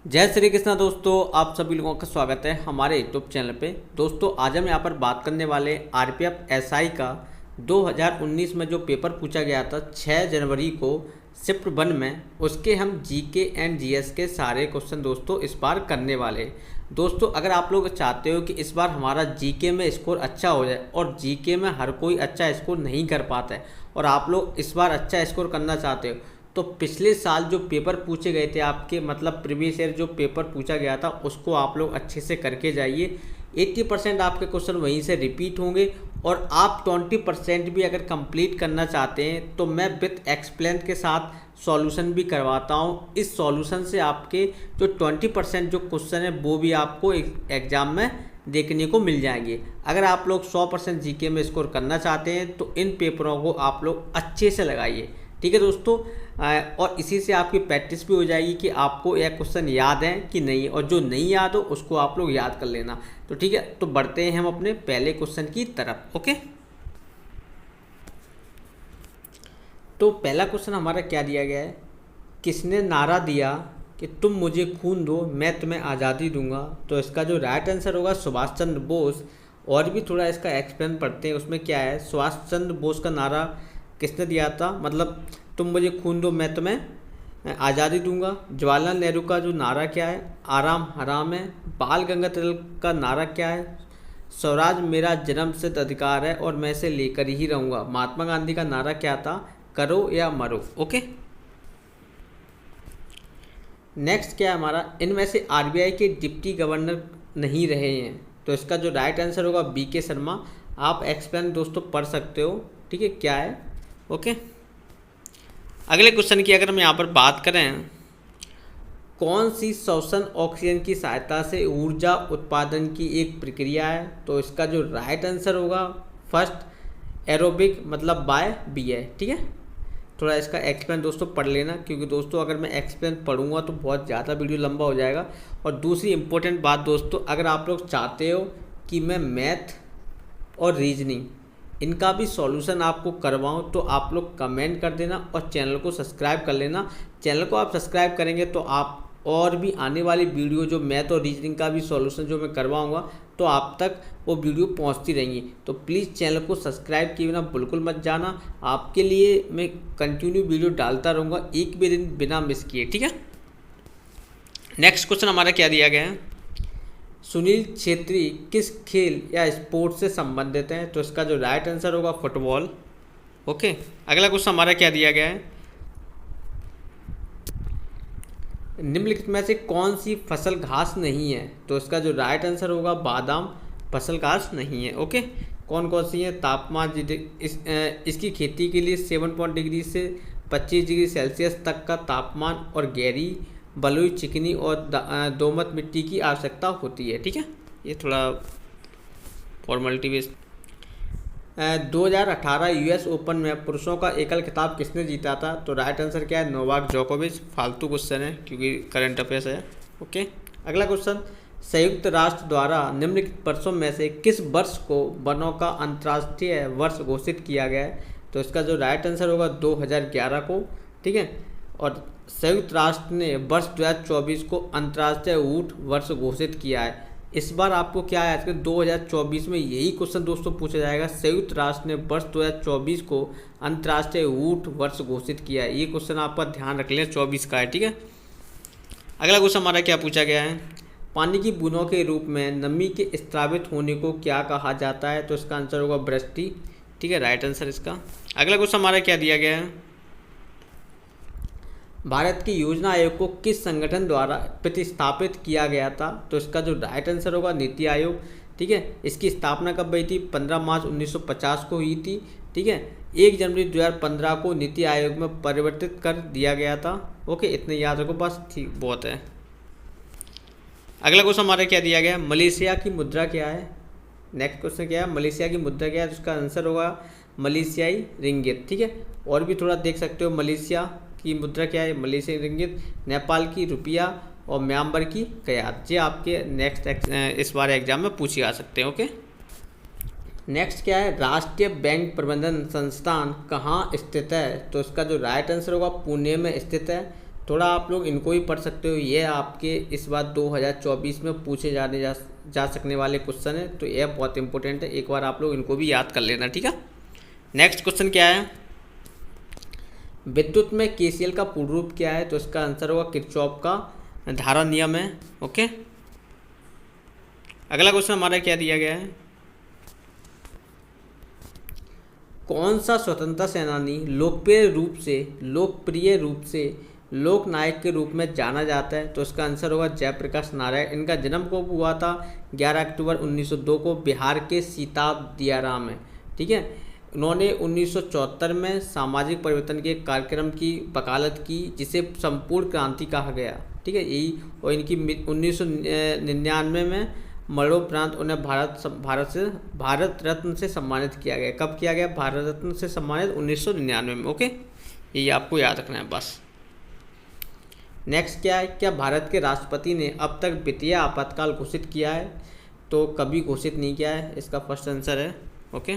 जय श्री कृष्णा दोस्तों, आप सभी लोगों का स्वागत है हमारे यूट्यूब चैनल पे। दोस्तों आज हम यहाँ पर बात करने वाले आरपीएफ एसआई का 2019 में जो पेपर पूछा गया था 6 जनवरी को शिफ्ट 1 में, उसके हम जीके एंड जीएस के सारे क्वेश्चन दोस्तों इस बार करने वाले हैं। दोस्तों अगर आप लोग चाहते हो कि इस बार हमारा जीके में स्कोर अच्छा हो जाए, और जीके में हर कोई अच्छा स्कोर नहीं कर पाता है, और आप लोग इस बार अच्छा स्कोर करना चाहते हो, तो पिछले साल जो पेपर पूछे गए थे आपके, मतलब प्रीवियस ईयर जो पेपर पूछा गया था, उसको आप लोग अच्छे से करके जाइए। 80% आपके क्वेश्चन वहीं से रिपीट होंगे, और आप 20% भी अगर कंप्लीट करना चाहते हैं तो मैं विथ एक्सप्लेन के साथ सॉल्यूशन भी करवाता हूं। इस सॉल्यूशन से आपके जो 20% जो क्वेश्चन है वो भी आपको एग्जाम में देखने को मिल जाएंगे। अगर आप लोग 100% जीके में स्कोर करना चाहते हैं तो इन पेपरों को आप लोग अच्छे से लगाइए, ठीक है दोस्तों। और इसी से आपकी प्रैक्टिस भी हो जाएगी कि आपको यह क्वेश्चन याद है कि नहीं, और जो नहीं याद हो उसको आप लोग याद कर लेना। तो ठीक है, तो बढ़ते हैं हम अपने पहले क्वेश्चन की तरफ। ओके, तो पहला क्वेश्चन हमारा क्या दिया गया है, किसने नारा दिया कि तुम मुझे खून दो मैं तुम्हें आज़ादी दूंगा। तो इसका जो राइट आंसर होगा सुभाष चंद्र बोस। और भी थोड़ा इसका एक्सप्लेन पढ़ते हैं, उसमें क्या है, सुभाष चंद्र बोस का नारा किसने दिया था, मतलब तुम मुझे खून दो मैं तुम्हें आज़ादी दूंगा। जवाहरलाल नेहरू का जो नारा क्या है, आराम हराम है। बाल गंगाधर तिलक का नारा क्या है, स्वराज मेरा जन्मसिद्ध अधिकार है और मैं इसे लेकर ही रहूँगा। महात्मा गांधी का नारा क्या था, करो या मरो। ओके, नेक्स्ट क्या है हमारा, इनमें से आरबीआई के डिप्टी गवर्नर नहीं रहे हैं। तो इसका जो राइट आंसर होगा बीके शर्मा। आप एक्सप्लेन दोस्तों पढ़ सकते हो, ठीक है, क्या है। ओके, अगले क्वेश्चन की अगर हम यहाँ पर बात करें, कौन सी श्वसन ऑक्सीजन की सहायता से ऊर्जा उत्पादन की एक प्रक्रिया है। तो इसका जो राइट आंसर होगा फर्स्ट एरोबिक, मतलब बाय बी है, ठीक है। थोड़ा इसका एक्सप्लेन दोस्तों पढ़ लेना, क्योंकि दोस्तों अगर मैं एक्सप्लेन पढ़ूंगा तो बहुत ज़्यादा वीडियो लंबा हो जाएगा। और दूसरी इंपॉर्टेंट बात दोस्तों, अगर आप लोग चाहते हो कि मैं मैथ और रीजनिंग इनका भी सॉल्यूशन आपको करवाऊं, तो आप लोग कमेंट कर देना और चैनल को सब्सक्राइब कर लेना। चैनल को आप सब्सक्राइब करेंगे तो आप और भी आने वाली वीडियो जो मैथ और रीजनिंग का भी सॉल्यूशन जो मैं करवाऊंगा, तो आप तक वो वीडियो पहुंचती रहेंगी। तो प्लीज़ चैनल को सब्सक्राइब किए बिना बिल्कुल मत जाना, आपके लिए मैं कंटिन्यू वीडियो डालता रहूँगा, एक भी दिन बिना मिस किए, ठीक है। नेक्स्ट क्वेश्चन हमारा क्या दिया गया है, सुनील छेत्री किस खेल या स्पोर्ट से संबंधित हैं। तो इसका जो राइट आंसर होगा फुटबॉल। ओके, अगला क्वेश्चन हमारा क्या दिया गया है, निम्नलिखित में से कौन सी फसल घास नहीं है। तो इसका जो राइट आंसर होगा बादाम फसल घास नहीं है। ओके, कौन कौन सी है, तापमान इसकी खेती के लिए 7 डिग्री से 25 डिग्री सेल्सियस तक का तापमान और गहरी बलुई चिकनी और दोमट मिट्टी की आवश्यकता होती है, ठीक है। ये थोड़ा फॉर्मेलिटी बेस्ड। 2018 यूएस ओपन में पुरुषों का एकल खिताब किसने जीता था। तो राइट आंसर क्या है, नोवाक जोकोविच। फालतू क्वेश्चन है क्योंकि करंट अफेयर्स है। ओके, अगला क्वेश्चन, संयुक्त राष्ट्र द्वारा निम्नलिखित वर्षों में से किस वर्ष को वनों का अंतर्राष्ट्रीय वर्ष घोषित किया गया है। तो इसका जो राइट आंसर होगा 2011 को, ठीक है। और संयुक्त राष्ट्र ने वर्ष 2024 को अंतर्राष्ट्रीय ऊँट वर्ष घोषित किया है। इस बार आपको क्या है, आज के 2024 में यही क्वेश्चन दोस्तों पूछा जाएगा, संयुक्त राष्ट्र ने वर्ष 2024 को अंतर्राष्ट्रीय ऊँट वर्ष घोषित किया है। ये क्वेश्चन आपका ध्यान रख लें, 24 का है, ठीक है। अगला क्वेश्चन हमारा क्या पूछा गया है, पानी की बूंदों के रूप में नमी के स्रावित होने को क्या कहा जाता है। तो इसका आंसर होगा वृष्टि, ठीक है, राइट आंसर इसका। अगला क्वेश्चन हमारा क्या दिया गया है, भारत की योजना आयोग को किस संगठन द्वारा प्रतिस्थापित किया गया था। तो इसका जो राइट आंसर होगा नीति आयोग, ठीक है। इसकी स्थापना कब हुई थी, 15 मार्च 1950 को हुई थी, ठीक है। 1 जनवरी 2015 को नीति आयोग में परिवर्तित कर दिया गया था। ओके, इतने याद रखो बस, ठीक, बहुत है। अगला क्वेश्चन हमारा क्या दिया गया, मलेशिया की मुद्रा क्या है। नेक्स्ट क्वेश्चन क्या है, मलेशिया की मुद्रा क्या है। उसका आंसर होगा मलेशियाई रिंगित, ठीक है। और भी थोड़ा देख सकते हो, मलेशिया की मुद्रा क्या है, मलेशियाई रिंगित, नेपाल की रुपया और म्यांमार की कयात। ये आपके नेक्स्ट इस बार एग्जाम में पूछे आ सकते हैं। ओके, नेक्स्ट क्या है, राष्ट्रीय बैंक प्रबंधन संस्थान कहाँ स्थित है। तो इसका जो राइट आंसर होगा पुणे में स्थित है। थोड़ा आप लोग इनको भी पढ़ सकते हो, ये आपके इस बार 2024 में पूछे जा सकने वाले क्वेश्चन है, तो ये बहुत इंपॉर्टेंट है, एक बार आप लोग इनको भी याद कर लेना, ठीक है। नेक्स्ट क्वेश्चन क्या है, विद्युत में केसीएल का पूर्ण रूप क्या है, तो इसका आंसर होगा किरचॉफ का धारा नियम है। ओके, अगला क्वेश्चन हमारा क्या दिया गया है, कौन सा स्वतंत्रता सेनानी लोकप्रिय रूप से लोक नायक के रूप में जाना जाता है, तो इसका आंसर होगा जयप्रकाश नारायण। इनका जन्म कब हुआ था, 11 अक्टूबर 1902 को बिहार के सीताब दियारा में, ठीक है। उन्होंने 1974 में सामाजिक परिवर्तन के कार्यक्रम की वकालत की, जिसे संपूर्ण क्रांति कहा गया, ठीक है, यही। और इनकी 1999 में मरणोपरांत उन्हें भारत रत्न से सम्मानित किया गया। कब किया गया, भारत रत्न से सम्मानित 1999 में। ओके, ये आपको याद रखना है बस। नेक्स्ट क्या है, क्या भारत के राष्ट्रपति ने अब तक वित्तीय आपातकाल घोषित किया है, तो कभी घोषित नहीं किया है, इसका फर्स्ट आंसर है। ओके,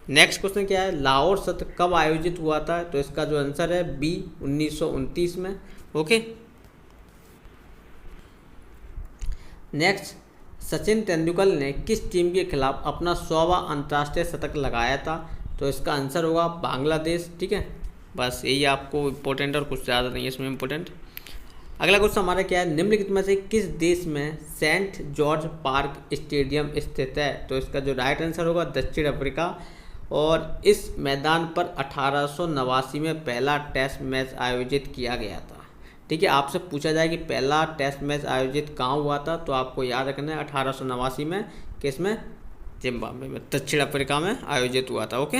नेक्स्ट क्वेश्चन क्या है, लाहौर सत्र कब आयोजित हुआ था, तो इसका जो आंसर है बी 1929 में। ओके, नेक्स्ट, सचिन तेंदुलकर ने किस टीम के खिलाफ अपना 100वां अंतर्राष्ट्रीय शतक लगाया था, तो इसका आंसर होगा बांग्लादेश, ठीक है। बस यही आपको इम्पोर्टेंट और कुछ ज़्यादा नहीं है इसमें इम्पोर्टेंट। अगला क्वेश्चन हमारा क्या है, निम्नलिखित में से किस देश में सेंट जॉर्ज पार्क स्टेडियम स्थित है, तो इसका जो राइट आंसर होगा दक्षिण अफ्रीका। और इस मैदान पर 1889 में पहला टेस्ट मैच आयोजित किया गया था, ठीक है। आपसे पूछा जाए कि पहला टेस्ट मैच आयोजित कहाँ हुआ था, तो आपको याद रखना है 1889 में, किस में, जिम्बाब्वे में, दक्षिण अफ्रीका में आयोजित हुआ था। ओके,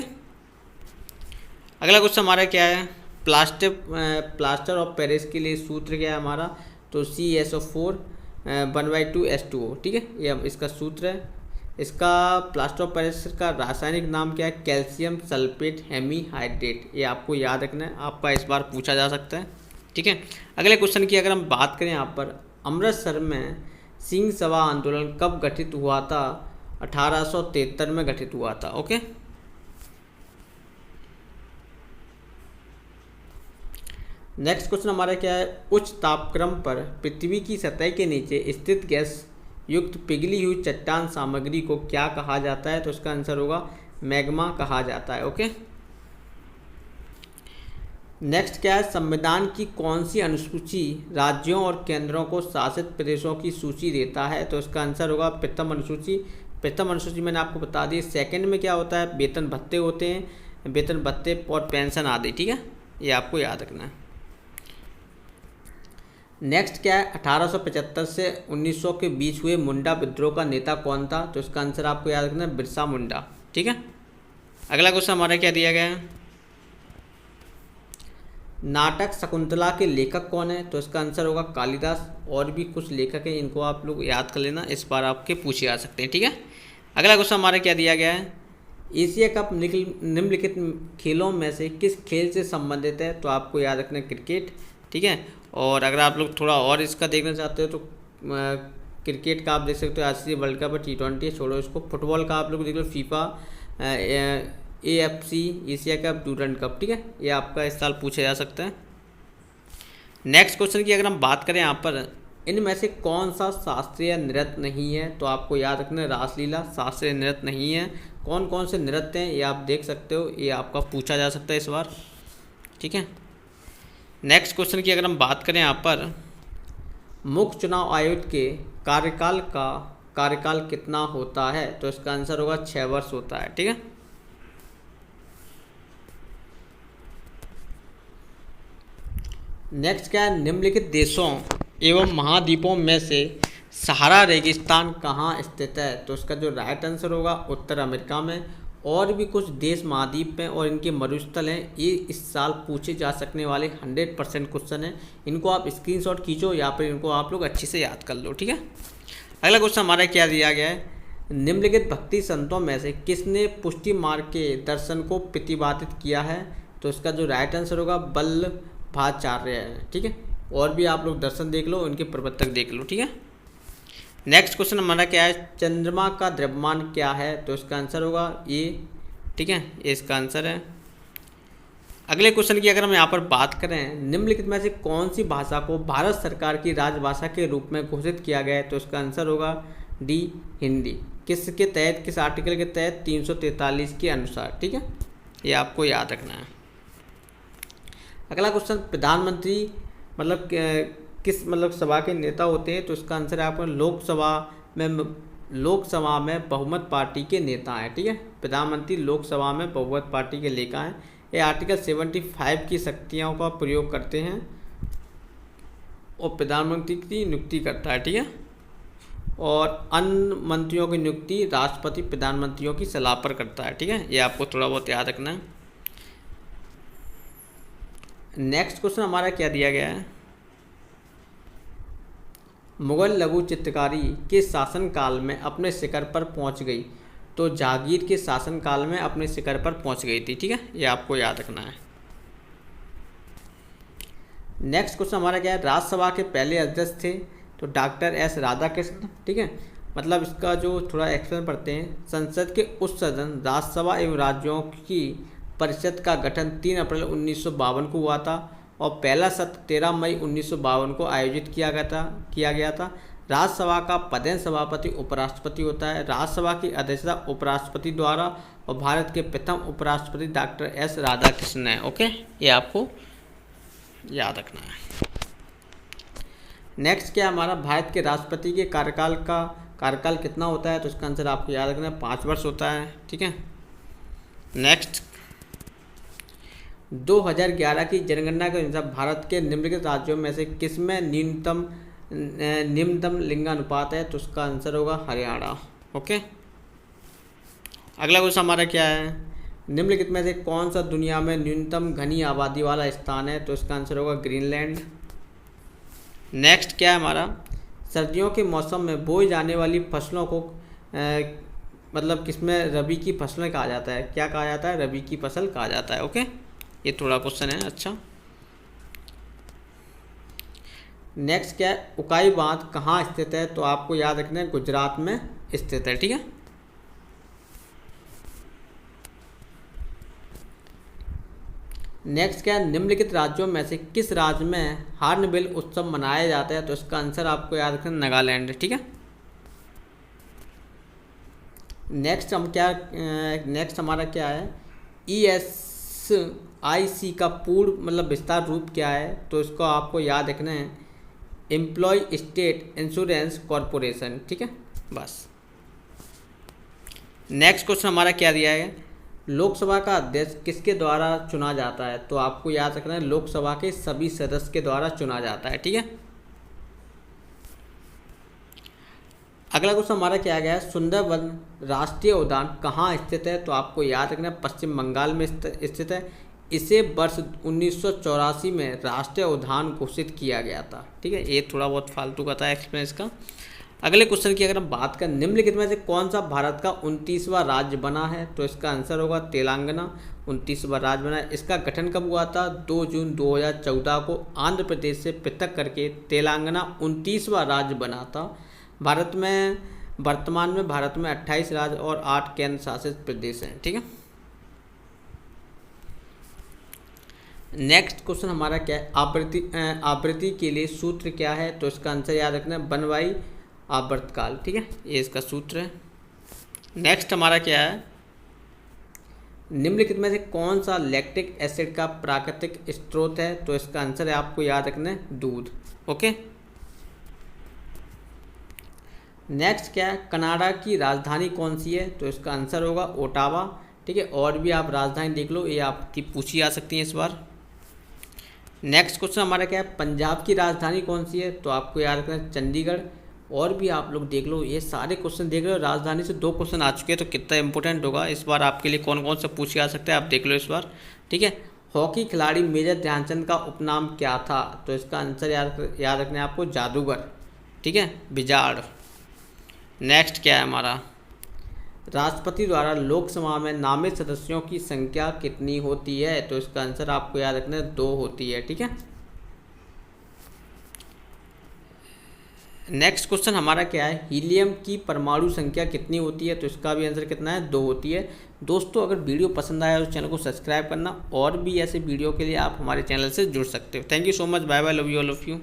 अगला क्वेश्चन हमारा क्या है, प्लास्टर ऑफ पेरिस के लिए सूत्र क्या है हमारा, तो CaSO4 1/2H2O, ठीक है, ये इसका सूत्र है। इसका प्लास्टर ऑफ पेरिस का रासायनिक नाम क्या है, कैल्शियम सल्फेट हेमीहाइड्रेट, ये आपको याद रखना है, आपका इस बार पूछा जा सकता है, ठीक है। अगले क्वेश्चन की अगर हम बात करें यहाँ पर, अमृतसर में सिंह सभा आंदोलन कब गठित हुआ था, 1873 में गठित हुआ था। ओके, नेक्स्ट क्वेश्चन हमारा क्या है, उच्च तापक्रम पर पृथ्वी की सतह के नीचे स्थित गैस युक्त पिघली हुई चट्टान सामग्री को क्या कहा जाता है, तो इसका आंसर होगा मैग्मा कहा जाता है। ओके, नेक्स्ट क्या है, संविधान की कौन सी अनुसूची राज्यों और केंद्रों को शासित प्रदेशों की सूची देता है, तो इसका आंसर होगा प्रथम अनुसूची। प्रथम अनुसूची मैंने आपको बता दी। सेकंड में क्या होता है, वेतन भत्ते होते हैं, वेतन भत्ते और पेंशन आदि, ठीक है, ये आपको याद रखना है। नेक्स्ट क्या है, 1875 से 1900 के बीच हुए मुंडा विद्रोह का नेता कौन था, तो इसका आंसर आपको याद रखना है बिरसा मुंडा, ठीक है। अगला क्वेश्चन हमारा क्या दिया गया है, नाटक शकुंतला के लेखक कौन है, तो इसका आंसर होगा कालिदास। और भी कुछ लेखक हैं, इनको आप लोग याद कर लेना, इस बार आपके पूछे जा सकते हैं, ठीक है। अगला क्वेश्चन हमारा क्या दिया गया है, एशिया कप निम्नलिखित खेलों में से किस खेल से संबंधित है, तो आपको याद रखना है क्रिकेट, ठीक है। और अगर आप लोग थोड़ा और इसका देखना चाहते हो तो क्रिकेट का आप देख सकते हो ICC वर्ल्ड कप, T20 छोड़ो इसको। फुटबॉल का आप लोग देख लो FIFA AFC Asia cup, Durand cup, ठीक है, ये आपका इस साल पूछा जा सकता है। नेक्स्ट क्वेश्चन की अगर हम बात करें यहाँ पर, इनमें से कौन सा शास्त्रीय नृत्य नहीं है, तो आपको याद रखना है रासलीला शास्त्रीय नृत्य नहीं है। कौन कौन से नृत्य हैं ये आप देख सकते हो, ये आपका पूछा जा सकता है इस बार, ठीक है। नेक्स्ट क्वेश्चन की अगर हम बात करें यहाँ पर, मुख्य चुनाव आयुक्त के कार्यकाल कितना होता है, तो इसका आंसर होगा 6 वर्ष होता है, ठीक है। नेक्स्ट क्या है, निम्नलिखित देशों एवं महाद्वीपों में से सहारा रेगिस्तान कहाँ स्थित है, तो इसका जो राइट आंसर होगा उत्तर अमेरिका में। और भी कुछ देश महाद्वीप में और इनके मरुस्थल हैं, ये इस साल पूछे जा सकने वाले 100% क्वेश्चन हैं। इनको आप स्क्रीनशॉट खींचो या फिर इनको आप लोग अच्छे से याद कर लो, ठीक है। अगला क्वेश्चन हमारा क्या दिया गया है, निम्नलिखित भक्ति संतों में से किसने पुष्टि मार्ग के दर्शन को प्रतिपादित किया है, तो इसका जो राइट आंसर होगा वल्लभाचार्य है, ठीक है। और भी आप लोग दर्शन देख लो, इनके प्रवर्तक देख लो, ठीक है। नेक्स्ट क्वेश्चन हमारा क्या है, चंद्रमा का द्रव्यमान क्या है, तो इसका आंसर होगा ये, ठीक है, ये इसका आंसर है। अगले क्वेश्चन की अगर हम यहाँ पर बात करें, निम्नलिखित में से कौन सी भाषा को भारत सरकार की राजभाषा के रूप में घोषित किया गया है? तो इसका आंसर होगा डी, हिंदी। किसके तहत, किस आर्टिकल के तहत? 343 के अनुसार। ठीक है, ये आपको याद रखना है। अगला क्वेश्चन, प्रधानमंत्री मतलब किस मतलब सभा के नेता होते हैं? तो इसका आंसर है आपका लोकसभा में बहुमत पार्टी के नेता हैं। ठीक है, प्रधानमंत्री लोकसभा में बहुमत पार्टी के नेता हैं। ये आर्टिकल 75 की शक्तियों का प्रयोग करते हैं और प्रधानमंत्री की नियुक्ति करता है। ठीक है, और अन्य मंत्रियों की नियुक्ति राष्ट्रपति प्रधानमंत्रियों की सलाह पर करता है। ठीक है, ये आपको थोड़ा बहुत याद रखना है। नेक्स्ट क्वेश्चन हमारा क्या दिया गया है? मुगल लघु चित्रकारी के शासनकाल में अपने शिखर पर पहुंच गई। तो जहांगीर के शासनकाल में अपने शिखर पर पहुंच गई थी। ठीक है, ये आपको याद रखना है। नेक्स्ट क्वेश्चन हमारा क्या है? राज्यसभा के पहले अध्यक्ष थे तो डॉक्टर एस राधाकृष्णन। ठीक है, मतलब इसका जो थोड़ा एक्सप्लेन पढ़ते हैं। संसद के उच्च सदन राज्यसभा एवं राज्यों की परिषद का गठन 3 अप्रैल 1952 को हुआ था और पहला सत्र 13 मई 1952 को आयोजित किया गया था। राज्यसभा का पदेन सभापति उपराष्ट्रपति होता है। राज्यसभा की अध्यक्षता उपराष्ट्रपति द्वारा और भारत के प्रथम उपराष्ट्रपति डॉक्टर एस राधाकृष्णन है। ओके, ये आपको याद रखना है। नेक्स्ट क्या हमारा? भारत के राष्ट्रपति के कार्यकाल कितना होता है? तो इसका आंसर आपको याद रखना है, 5 वर्ष होता है। ठीक है, नेक्स्ट 2011 की जनगणना के अनुसार भारत के निम्नलिखित राज्यों में से किसमें निम्नतम लिंगानुपात है? तो उसका आंसर होगा हरियाणा। ओके, अगला क्वेश्चन हमारा क्या है? निम्नलिखित में से कौन सा दुनिया में न्यूनतम घनी आबादी वाला स्थान है? तो इसका आंसर होगा ग्रीनलैंड। नेक्स्ट क्या है हमारा? सर्दियों के मौसम में बोई जाने वाली फसलों को मतलब किसमें रबी की फसलें कहा जाता है? क्या कहा जाता है? रबी की फसल कहा जाता है। ओके, ये थोड़ा क्वेश्चन है। अच्छा, नेक्स्ट क्या है? उकाई बांध कहाँ स्थित है? तो आपको याद रखना है, गुजरात में स्थित है। ठीक है, नेक्स्ट क्या है? निम्नलिखित राज्यों में से किस राज्य में हार्नबिल उत्सव मनाया जाता है? तो इसका आंसर आपको याद रखना है, नागालैंड। ठीक है, नेक्स्ट हमारा क्या है? ESIC का पूर्ण मतलब विस्तार रूप क्या है? तो इसको आपको याद रखना है, एम्प्लॉय स्टेट इंश्योरेंस कॉरपोरेशन। ठीक है, बस। नेक्स्ट क्वेश्चन हमारा क्या दिया है? लोकसभा का अध्यक्ष किसके द्वारा चुना जाता है? तो आपको याद रखना है, लोकसभा के सभी सदस्य के द्वारा चुना जाता है। ठीक है, अगला क्वेश्चन हमारा क्या गया है? सुंदरवन राष्ट्रीय उद्यान कहाँ स्थित है? तो आपको याद रखना है, पश्चिम बंगाल में स्थित है। इसे वर्ष 1984 में राष्ट्रीय उद्यान घोषित किया गया था। ठीक है, ये थोड़ा बहुत फालतू का था एक्सप्लेन इसका। अगले क्वेश्चन की अगर हम बात करें, निम्नलिखित में से कौन सा भारत का 29वां राज्य बना है? तो इसका आंसर होगा तेलंगाना 29वां राज्य बना है। इसका गठन कब हुआ था? 2 जून 2014 को आंध्र प्रदेश से पृथक करके तेलंगाना 29वां राज्य बना था। वर्तमान में भारत में 28 राज्य और 8 केंद्र शासित प्रदेश हैं। ठीक है, नेक्स्ट क्वेश्चन हमारा क्या है? आवृत्ति के लिए सूत्र क्या है? तो इसका आंसर याद रखना है, 1/, आवर्तकाल। ठीक है, ये इसका सूत्र है। नेक्स्ट हमारा क्या है? निम्नलिखित में से कौन सा लैक्टिक एसिड का प्राकृतिक स्रोत है? तो इसका आंसर है, आपको याद रखना है, दूध। ओके, नेक्स्ट क्या है? कनाडा की राजधानी कौन सी है? तो इसका आंसर होगा ओटावा। ठीक है, और भी आप राजधानी देख लो, ये आपकी पूछी जा सकती है इस बार। नेक्स्ट क्वेश्चन हमारा क्या है? पंजाब की राजधानी कौन सी है? तो आपको याद रखना है, चंडीगढ़। और भी आप लोग देख लो, ये सारे क्वेश्चन देख रहे हो, राजधानी से 2 क्वेश्चन आ चुके हैं, तो कितना इंपॉर्टेंट होगा इस बार आपके लिए, कौन कौन से पूछे जा सकते हैं आप देख लो इस बार। ठीक है, हॉकी खिलाड़ी मेजर ध्यानचंद का उपनाम क्या था? तो इसका आंसर याद रखना है आपको, जादूगर। ठीक है, विजार्ड। नेक्स्ट क्या है हमारा? राष्ट्रपति द्वारा लोकसभा में नामित सदस्यों की संख्या कितनी होती है? तो इसका आंसर आपको याद रखना है, 2 होती है। ठीक है, नेक्स्ट क्वेश्चन हमारा क्या है, हीलियम की परमाणु संख्या कितनी होती है? तो इसका भी आंसर कितना है, 2 होती है। दोस्तों अगर वीडियो पसंद आया तो चैनल को सब्सक्राइब करना, और भी ऐसे वीडियो के लिए आप हमारे चैनल से जुड़ सकते हो। Thank you so much, bye bye, love you all of you.